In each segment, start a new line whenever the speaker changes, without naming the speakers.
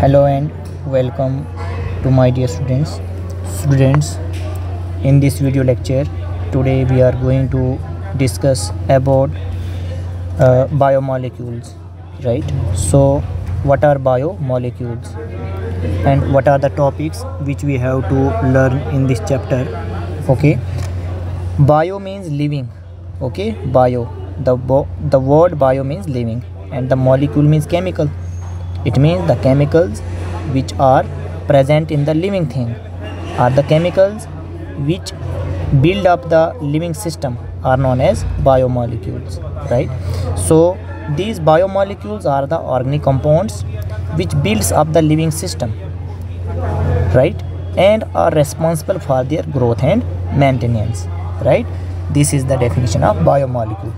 Hello and welcome to my dear students. In this video lecture today we are going to discuss about biomolecules, right? So what are biomolecules and what are the topics which we have to learn in this chapter? Okay, bio means living. Okay, bio, the word bio means living, and the molecule means chemical. It means the chemicals which are present in the living thing are the chemicals which build up the living system are known as biomolecules, right? So these biomolecules are the organic compounds which builds up the living system, right, and are responsible for their growth and maintenance, right? This is the definition of biomolecule.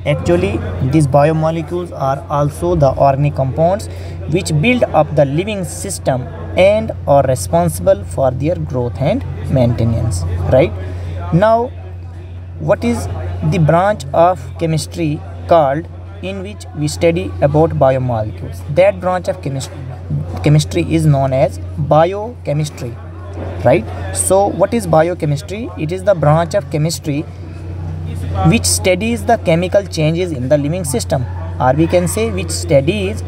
Actually, these biomolecules are also the organic compounds which build up the living system and are responsible for their growth and maintenance, right? Now, what is the branch of chemistry called in which we study about biomolecules? That branch of chemistry is known as biochemistry, right? So what is biochemistry? It is the branch of chemistry which studies the chemical changes in the living system, or we can say which studies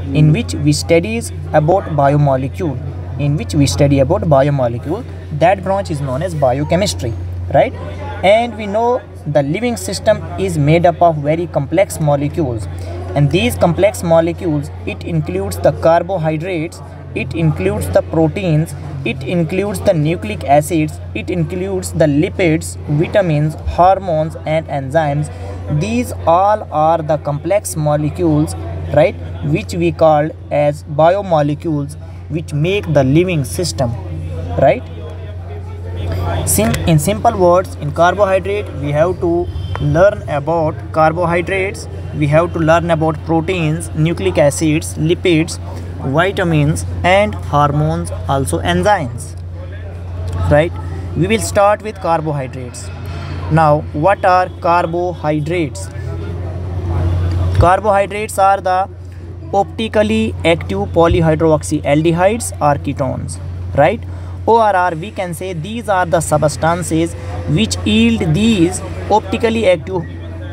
about biomolecule, that branch is known as biochemistry, right? And we know the living system is made up of very complex molecules, and these complex molecules, it includes the carbohydrates, it includes the proteins, it includes the nucleic acids, it includes the lipids, vitamins, hormones and enzymes. These all are the complex molecules, right, which we call as biomolecules, which make the living system, right? In simple words, in carbohydrate we have to learn about carbohydrates, we have to learn about proteins, nucleic acids, lipids, vitamins and hormones, also enzymes, right? We will start with carbohydrates. Now, what are carbohydrates? Carbohydrates are the optically active polyhydroxyaldehydes or ketones, right? Or we can say these are the substances which yield these optically active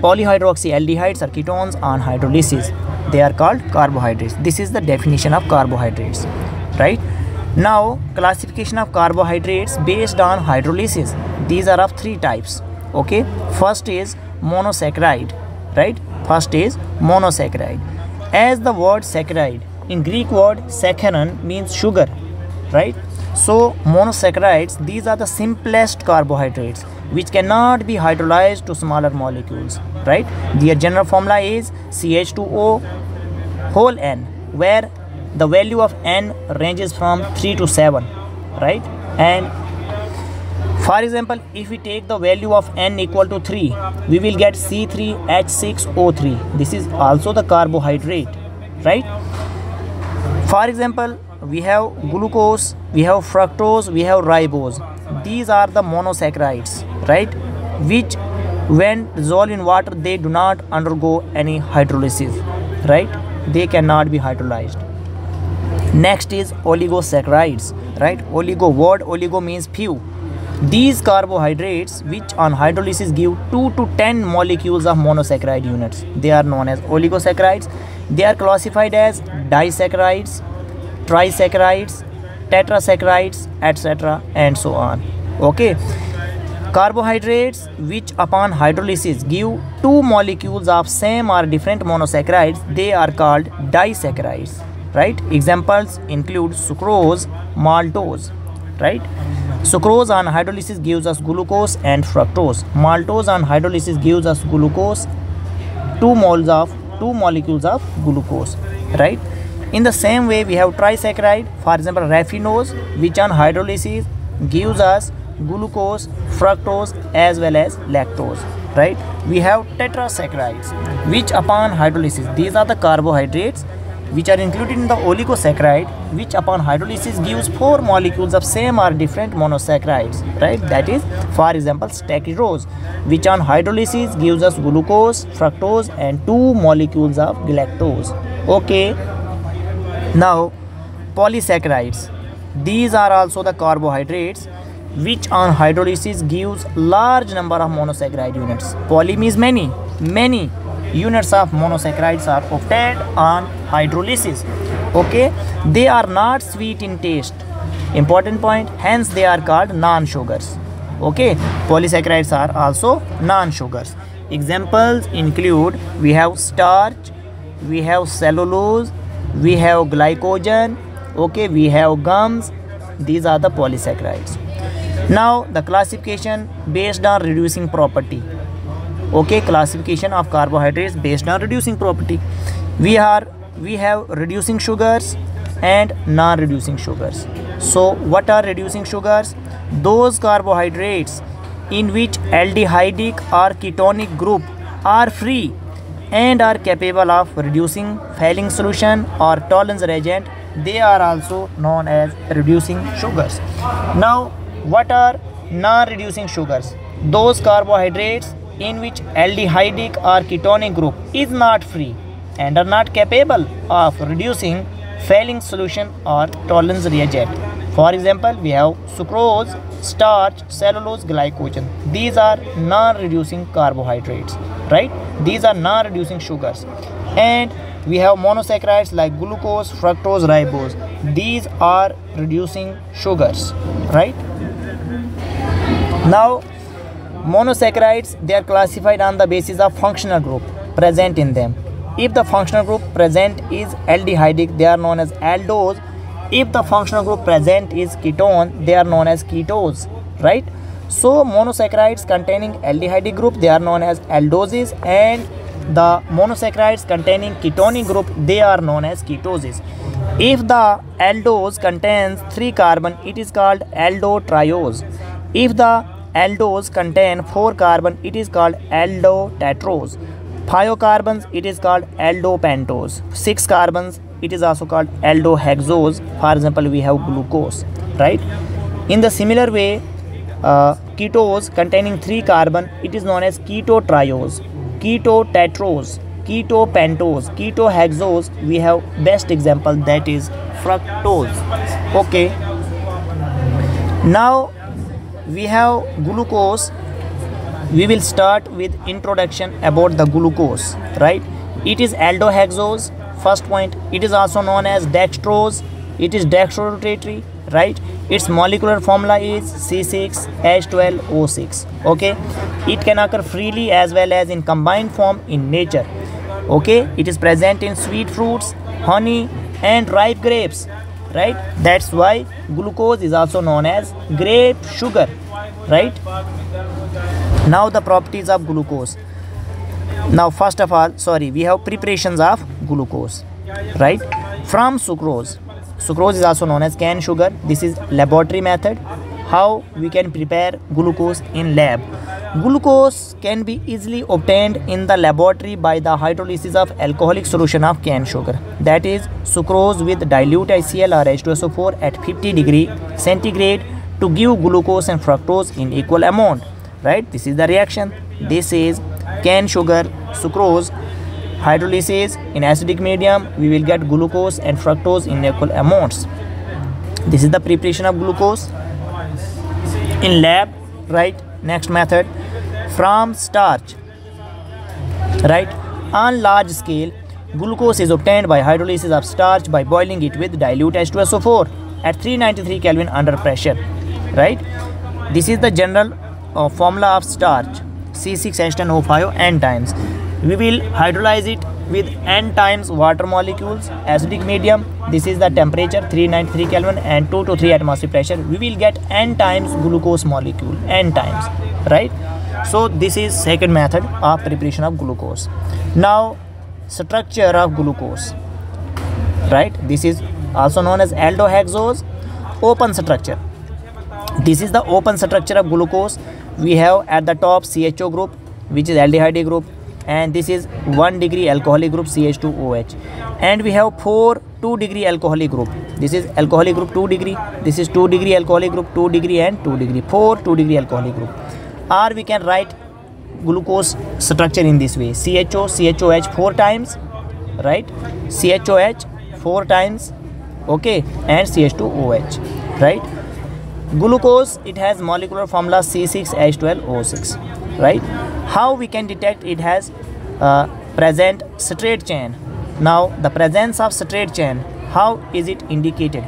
polyhydroxyaldehydes or ketones on hydrolysis. They are called carbohydrates. This is the definition of carbohydrates, right? Now, classification of carbohydrates based on hydrolysis. These are of three types. Okay, first is monosaccharide, right? As the word saccharide, in Greek word saccharon means sugar, right? So monosaccharides, these are the simplest carbohydrates which cannot be hydrolyzed to smaller molecules, right? Their general formula is CH2O whole n, where the value of n ranges from 3 to 7, right? And for example, if we take the value of n equal to 3, we will get C3H6O3. This is also the carbohydrate, right? For example, we have glucose, we have fructose, we have ribose. These are the monosaccharides, right, which when dissolved in water, they do not undergo any hydrolysis, right? They cannot be hydrolyzed. Next is oligosaccharides, right? Oligo means few. These carbohydrates which on hydrolysis give 2 to 10 molecules of monosaccharide units, they are known as oligosaccharides. They are classified as disaccharides, trisaccharides, tetrasaccharides, etc. and so on. Okay, carbohydrates which upon hydrolysis give 2 molecules of same or different monosaccharides, they are called disaccharides, right? Examples include sucrose, maltose, right? Sucrose on hydrolysis gives us glucose and fructose. Maltose on hydrolysis gives us glucose, 2 molecules of glucose, right? In the same way, we have trisaccharide, for example raffinose, which on hydrolysis gives us glucose, fructose as well as lactose, right? We have tetrasaccharides which upon hydrolysis, these are the carbohydrates which are included in the oligosaccharide, which upon hydrolysis gives 4 molecules of same or different monosaccharides, right? That is, for example, stachycose, which on hydrolysis gives us glucose, fructose and 2 molecules of galactose. Okay, now polysaccharides. These are also the carbohydrates which on hydrolysis gives large number of monosaccharide units. Poly means many. Many units of monosaccharides are obtained on hydrolysis. Okay, they are not sweet in taste. Important point, hence they are called non-sugars. Okay, polysaccharides are also non-sugars. Examples include, we have starch, we have cellulose, we have glycogen, okay, we have gums. These are the polysaccharides. Now the classification based on reducing property. Okay, classification of carbohydrates based on reducing property. We have reducing sugars and non-reducing sugars. So what are reducing sugars? Those carbohydrates in which aldehydic or ketonic group are free and are capable of reducing Fehling solution or Tollens reagent, they are also known as reducing sugars. Now what are non-reducing sugars? Those carbohydrates in which aldehydic or ketonic group is not free and are not capable of reducing Fehling solution or Tollens reagent. For example, we have sucrose, starch, cellulose, glycogen. These are non-reducing carbohydrates, right? These are non-reducing sugars. And we have monosaccharides like glucose, fructose, ribose. These are reducing sugars, right? Now, monosaccharides, they are classified on the basis of functional group present in them. If the functional group present is aldehydic, they are known as aldose. If the functional group present is ketone, they are known as ketose, right? So monosaccharides containing aldehydic group, they are known as aldoses, and the monosaccharides containing ketonic group, they are known as ketoses. If the aldose contains 3 carbon, it is called aldotriose. If the aldose contain 4 carbon, it is called aldotetrose. 5 carbons, it is called aldopentose. 6 carbons, it is also called aldohexose. For example, we have glucose, right? In the similar way, ketose containing 3 carbon, it is known as ketotriose, ketotetrose, ketopentose, ketohexose. We have best example, that is fructose. Okay, now we have glucose. We will start with introduction about the glucose, right? It is aldohexose. First point, it is also known as dextrose. It is dextrorotatory, right? Its molecular formula is C6H12O6. Okay, it can occur freely as well as in combined form in nature. Okay, it is present in sweet fruits, honey, and ripe grapes, right? That's why glucose is also known as grape sugar, right? Now the properties of glucose. Now first of all, we have preparations of glucose, right? From sucrose. Sucrose is also known as cane sugar. This is laboratory method. How we can prepare glucose in lab. Glucose can be easily obtained in the laboratory by the hydrolysis of alcoholic solution of cane sugar. That is sucrose with dilute HCl or H2SO4 at 50 degree centigrade to give glucose and fructose in equal amount, right? This is the reaction. This is cane sugar, sucrose, hydrolysis in acidic medium. We will get glucose and fructose in equal amounts. This is the preparation of glucose in lab, right? Next method, from starch, right? On large scale, glucose is obtained by hydrolysis of starch by boiling it with dilute H2SO4 at 393 Kelvin under pressure, right? This is the general formula of starch, C6H10O5 n times. We will hydrolyze it with n times water molecules, acidic medium. This is the temperature 393 Kelvin and 2 to 3 atmosphere pressure. We will get n times glucose molecule, n times, right? So this is second method of preparation of glucose. Now structure of glucose, right? This is also known as aldohexose, open structure. This is the open structure of glucose. We have at the top CHO group, which is aldehyde group, and this is 1 degree alcoholic group CH2OH, and we have 2 degree alcoholic group. This is alcoholic group 2 degree, this is 2 degree alcoholic group 2 degree and 2 degree, 2 degree alcoholic group. Or we can write glucose structure in this way: CHO, CHOH 4 times, right? CHOH 4 times, okay, and CH2OH, right? Glucose, it has molecular formula C6H12O6, right? How we can detect it has present straight chain? Now the presence of straight chain, how is it indicated?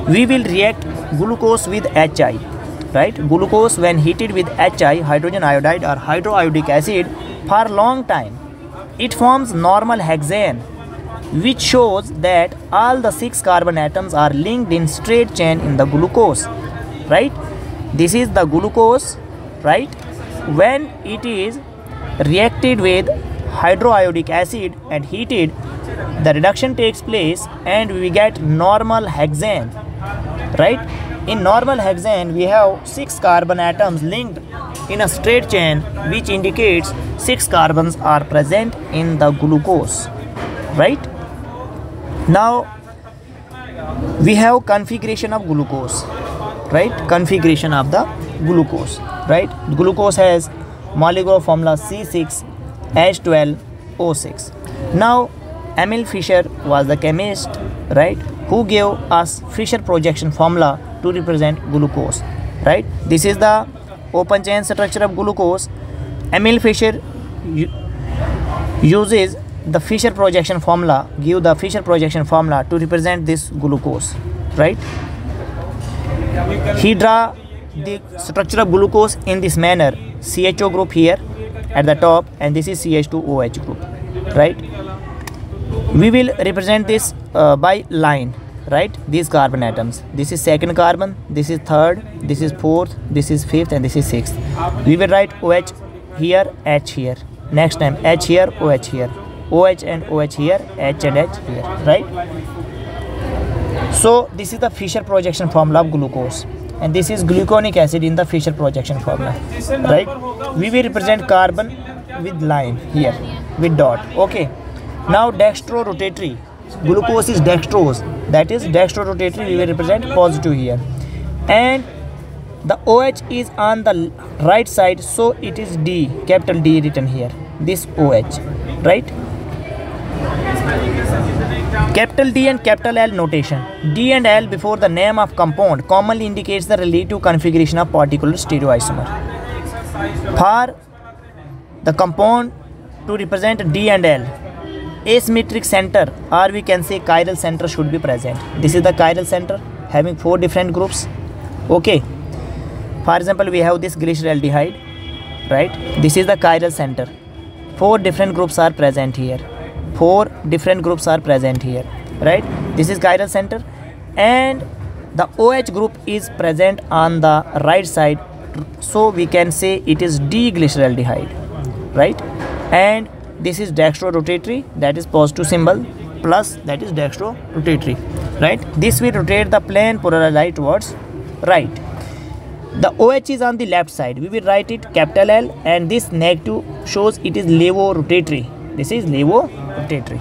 We will react glucose with HI, right? Glucose when heated with HI, hydrogen iodide or hydroiodic acid, for a long time, it forms normal hexane, which shows that all the 6 carbon atoms are linked in straight chain in the glucose, right? This is the glucose, right? When it is reacted with hydroiodic acid and heated, the reduction takes place and we get normal hexane, right? In normal hexane, we have 6 carbon atoms linked in a straight chain, which indicates 6 carbons are present in the glucose, right? Now we have configuration of glucose, right? Configuration of the glucose, right? Glucose has molecular formula C6H12O6. Now Emil Fischer was the chemist, right, who gave us Fischer projection formula to represent glucose, right? This is the open chain structure of glucose. Emil Fischer uses the Fischer projection formula, give the Fischer projection formula to represent this glucose, right? He draw the structure of glucose in this manner: CHO group here at the top, and this is CH2OH group, right? We will represent this by line, right? These carbon atoms. This is second carbon, this is third, this is fourth, this is fifth, and this is sixth. We will write OH here, H here. Next time H here, OH here. OH and OH here, H and H here, right? So this is the Fischer projection formula of glucose, and this is gluconic acid in the Fischer projection formula, right? We will represent carbon with line here, with dot, okay? Now dextrorotatory, glucose is dextrose, that is dextrorotatory, we will represent positive here, and the OH is on the right side, so it is D, capital D written here, this OH, right? Capital D and capital L notation. D and L before the name of compound commonly indicates the relative configuration of particular stereoisomer. For the compound to represent D and L, asymmetric center, or we can say chiral center, should be present. This is the chiral center having 4 different groups, okay? For example, we have this glyceraldehyde, right? This is the chiral center. 4 different groups are present here. 4 different groups are present here, right? This is chiral center, and the OH group is present on the right side, so we can say it is D-glyceraldehyde, right? And this is dextrorotatory, that is positive symbol, plus that is dextrorotatory, right? This will rotate the plane polar light towards right. The OH is on the left side, we will write it capital L, and this negative shows it is levorotatory. This is levorotatory,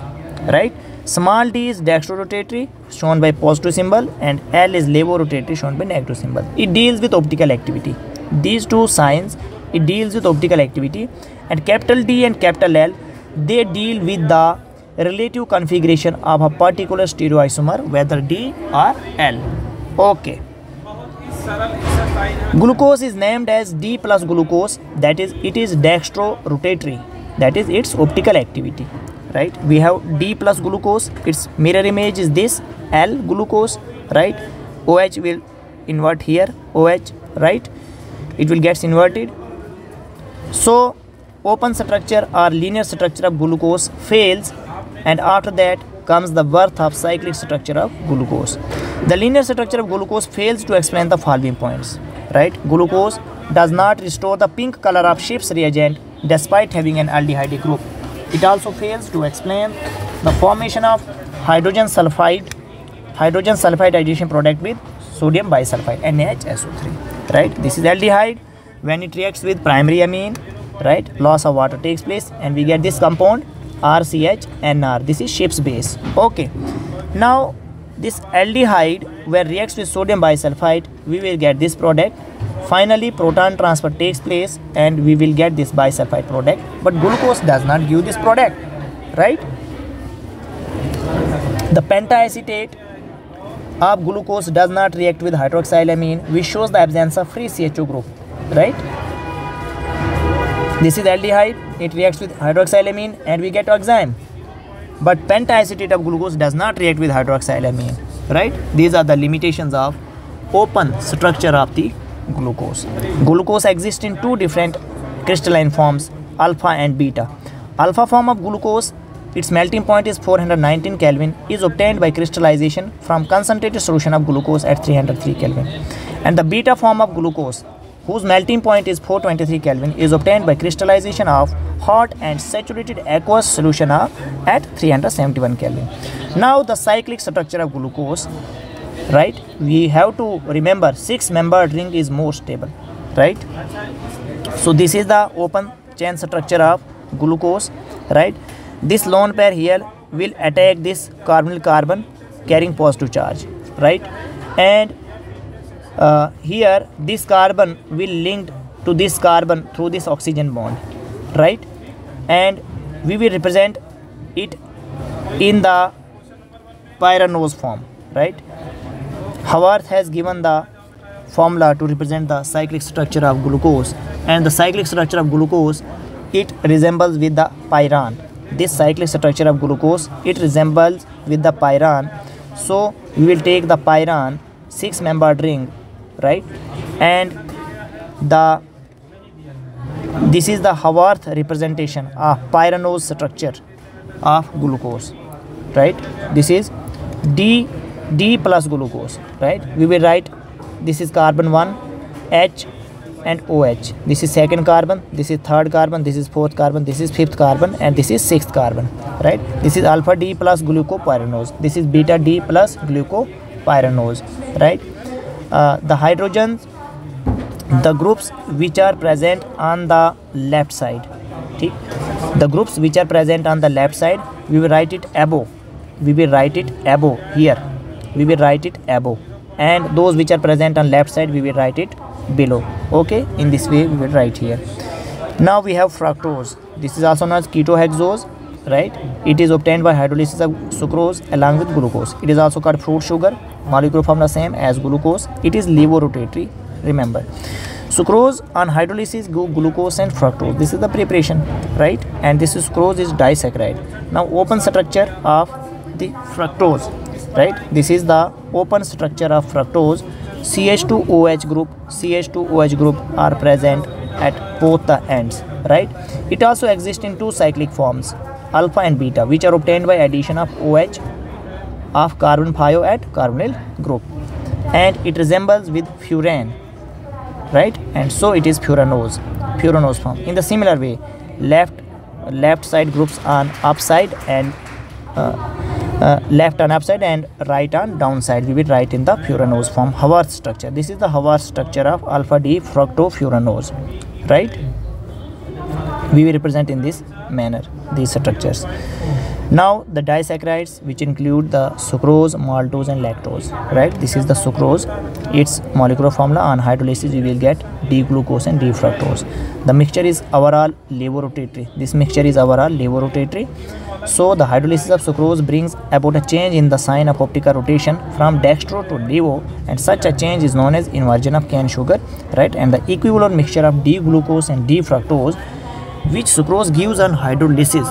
right? Small d is dextrorotatory, shown by positive symbol, and L is levorotatory, shown by negative symbol. It deals with optical activity. These 2 signs, it deals with optical activity, and capital D and capital L, they deal with the relative configuration of a particular stereoisomer, whether D or L, okay? Glucose is named as D plus glucose, that is, it is dextrorotatory, that is its optical activity, right? We have D plus glucose, its mirror image is this L glucose, right? OH will invert here, OH, right? It will get inverted. So open structure or linear structure of glucose fails, and after that comes the birth of cyclic structure of glucose. The linear structure of glucose fails to explain the following points, right? Glucose does not restore the pink color of Schiff's reagent despite having an aldehyde group. It also fails to explain the formation of hydrogen sulfidization product with sodium bisulfite, NaHSO3, right? This is aldehyde. When it reacts with primary amine, right, loss of water takes place, and we get this compound RCHNR. This is Schiff's base, okay? Now this aldehyde, when reacts with sodium bisulfite, we will get this product. Finally proton transfer takes place and we will get this bisulfite product, but glucose does not give this product, right? The pentaacetate of glucose does not react with hydroxylamine, which shows the absence of free CHO group, right? This is aldehyde, it reacts with hydroxylamine and we get oxime. But pentaacetate of glucose does not react with hydroxylamine, right? These are the limitations of open structure of the glucose. Glucose exists in two different crystalline forms, alpha and beta. Alpha form of glucose, its melting point is 419 Kelvin, is obtained by crystallization from concentrated solution of glucose at 303 Kelvin. And the beta form of glucose, whose melting point is 423 Kelvin, is obtained by crystallization of hot and saturated aqueous solution at 371 Kelvin. Now the cyclic structure of glucose, right? We have to remember 6-membered ring is more stable, right? So this is the open chain structure of glucose, right? This lone pair here will attack this carbonyl carbon carrying positive charge, right? And here this carbon will link to this carbon through this oxygen bond, right? And we will represent it in the pyranose form, right? Haworth has given the formula to represent the cyclic structure of glucose, and the cyclic structure of glucose, it resembles with the pyran. This cyclic structure of glucose, it resembles with the pyran. So we will take the pyran 6-membered ring, right? And this is the Haworth representation of pyranose structure of glucose, right? This is D plus glucose, right? We will write this is carbon 1, H and OH. This is second carbon, this is third carbon, this is fourth carbon, this is fifth carbon, and this is sixth carbon, right? This is alpha D plus glucopyranose, this is beta D plus glucopyranose, right? The hydrogens, the groups which are present on the left side, the groups which are present on the left side, we will write it above, we will write it above here, we will write it above, and those which are present on left side, we will write it below. Okay, in this way we will write here. Now we have fructose. This is also known as ketohexose, right? It is obtained by hydrolysis of sucrose along with glucose. It is also called fruit sugar. Molecular formula same as glucose. It is levorotatory, remember. Sucrose on hydrolysis go glucose and fructose. This is the preparation, right? And this is sucrose is disaccharide. Now open structure of the fructose, right? This is the open structure of fructose. CH2OH group are present at both the ends, right? It also exists in two cyclic forms, alpha and beta, which are obtained by addition of OH of carbon 5 at carbonyl group, and it resembles with furan, right? And so it is furanose form. In the similar way, left side groups on upside and left on upside and right on downside, we will write in the furanose form. Haworth structure, this is the Haworth structure of alpha D fructofuranose, right? We will represent in this manner these structures. Now the disaccharides, which include the sucrose, maltose and lactose, right? This is the sucrose. Its molecular formula on hydrolysis we will get D-glucose and D-fructose. The mixture is overall levorotatory. This mixture is overall levorotatory. So the hydrolysis of sucrose brings about a change in the sign of optical rotation from dextro to levo, and such a change is known as inversion of cane sugar, right? And the equivalent mixture of D-glucose and D-fructose, which sucrose gives on hydrolysis,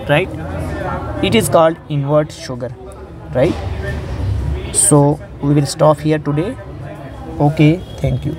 right? It is called invert sugar, right? So we will stop here today. Okay, thank you.